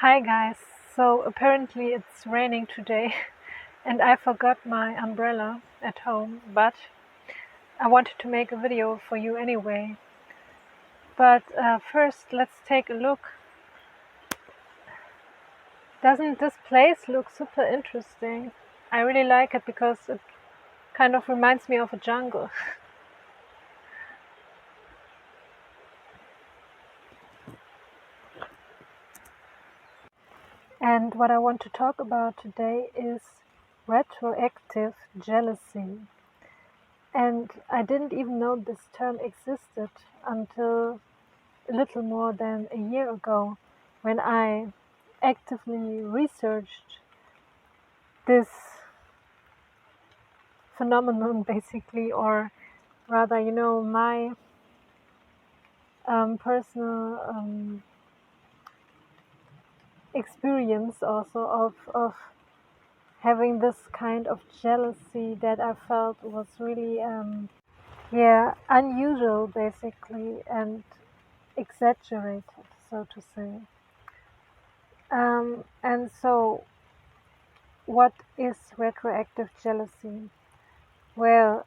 Hi guys, so apparently it's raining today and I forgot my umbrella at home, but I wanted to make a video for you anyway. But first let's take a look. Doesn't this place look super interesting? I really like it because it kind of reminds me of a jungle. And what I want to talk about today is retroactive jealousy. And I didn't even know this term existed until a little more than a year ago when I actively researched this phenomenon basically, or rather, my personal experience also of having this kind of jealousy that I felt was really unusual basically and exaggerated, so to say. And so what is retroactive jealousy? Well,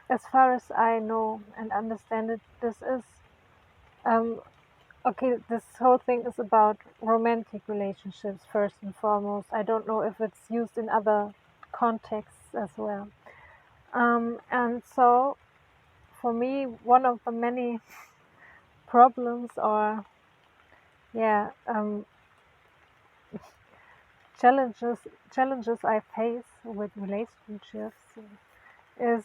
as far as I know and understand it, this is um, okay. This whole thing is about romantic relationships first and foremost. I don't know if it's used in other contexts as well. And so, for me, one of the many problems or challenges I face with relationships is,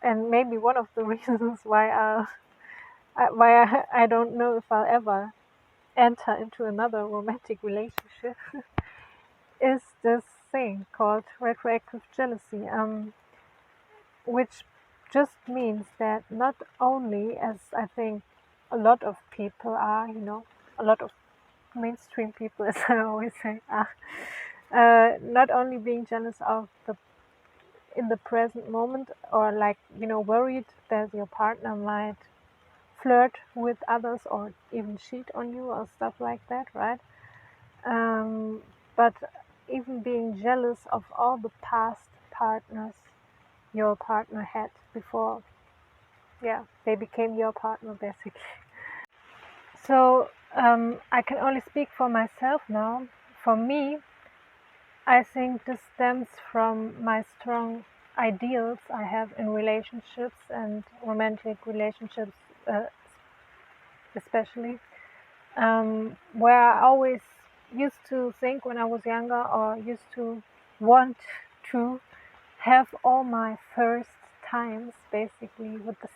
and maybe one of the reasons why I don't know if I'll ever enter into another romantic relationship is this thing called retroactive jealousy, which just means that not only, as I think a lot of people are, a lot of mainstream people, as I always say, are not only being jealous of the in the present moment, or worried that your partner might flirt with others or even cheat on you or stuff like that, right? But even being jealous of all the past partners your partner had before, they became your partner basically. So I can only speak for myself now. For me, I think this stems from my strong ideals I have in relationships and romantic relationships, especially, where I always used to think when I was younger, or used to want to have all my first times basically with the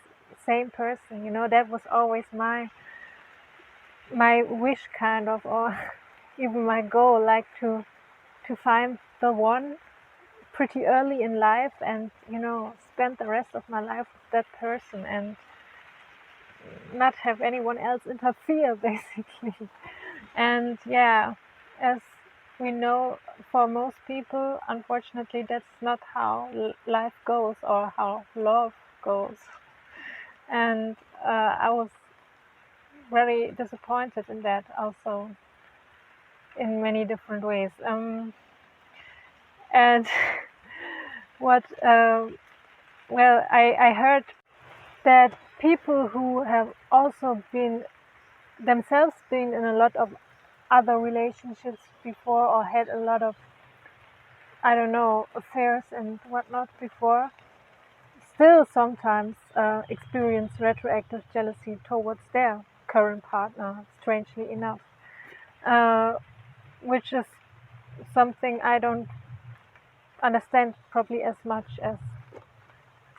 same person. That was always my wish, kind of, or even my goal, like to find the one pretty early in life and spend the rest of my life with that person and not have anyone else interfere basically. And as we know, for most people, unfortunately, that's not how life goes or how love goes. And I was very disappointed in that also, in many different ways. And what I heard that people who have also been themselves been in a lot of other relationships before, or had a lot of, I don't know, affairs and whatnot before, still sometimes experience retroactive jealousy towards their current partner, strangely enough, which is something I don't understand probably as much as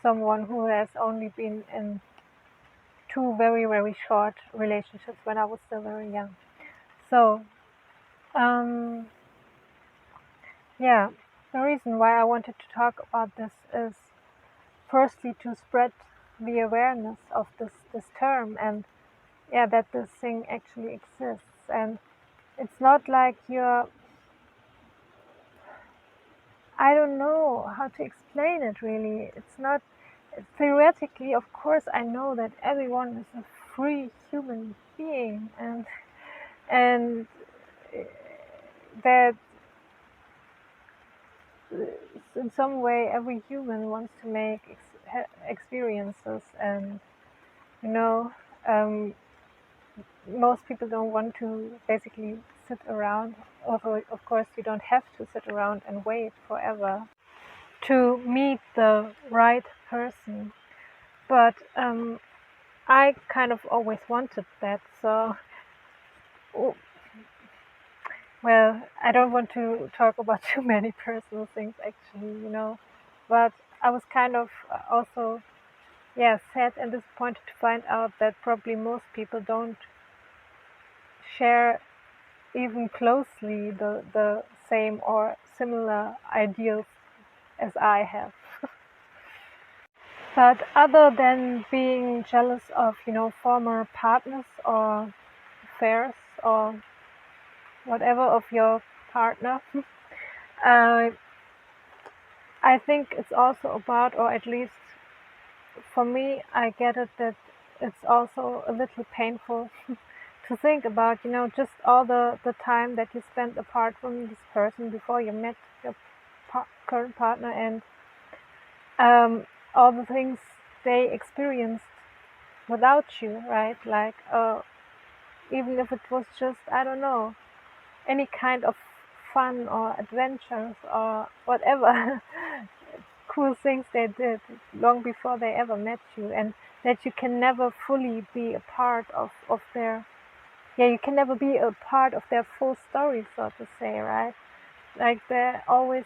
someone who has only been in two very, very short relationships when I was still very young. So, um, the reason why I wanted to talk about this is firstly to spread the awareness of this term, and that this thing actually exists. And it's not like I don't know how to explain it really. It's not, theoretically, of course, I know that everyone is a free human being, and that in some way every human wants to make experiences, and you know, um, most people don't want to basically sit around. Although of course you don't have to sit around and wait forever to meet the right person, but I kind of always wanted that. So, well, I don't want to talk about too many personal things actually, but I was kind of also, yeah, sad and disappointed to find out that probably most people don't share even closely the same or similar ideals as I have. But other than being jealous of, former partners or affairs or whatever of your partner, uh, I think it's also about, or at least for me, I get it that it's also a little painful to think about, just all the time that you spent apart from this person before you met your current partner, and all the things they experienced without you, right? Like, even if it was just, I don't know, any kind of fun or adventures or whatever cool things they did long before they ever met you, and that you can never fully be a part of their, yeah, you can never be a part of their full story, so to say, right? Like, they're always,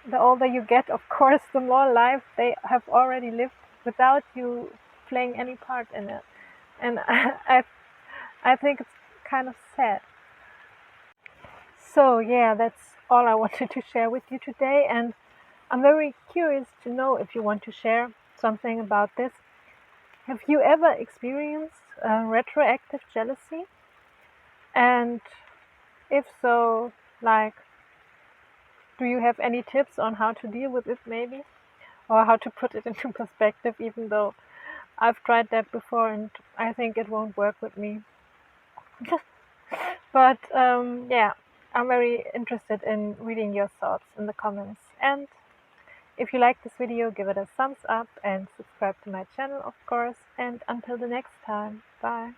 the older you get, of course, the more life they have already lived without you playing any part in it. And I think it's kind of sad. So yeah, that's all I wanted to share with you today, and I'm very curious to know if you want to share something about this. Have you ever experienced retroactive jealousy? And if so, like, do you have any tips on how to deal with it, maybe? Or how to put it into perspective, even though I've tried that before and I think it won't work with me. But yeah, I'm very interested in reading your thoughts in the comments. And if you like this video, give it a thumbs up and subscribe to my channel, of course. And until the next time, bye.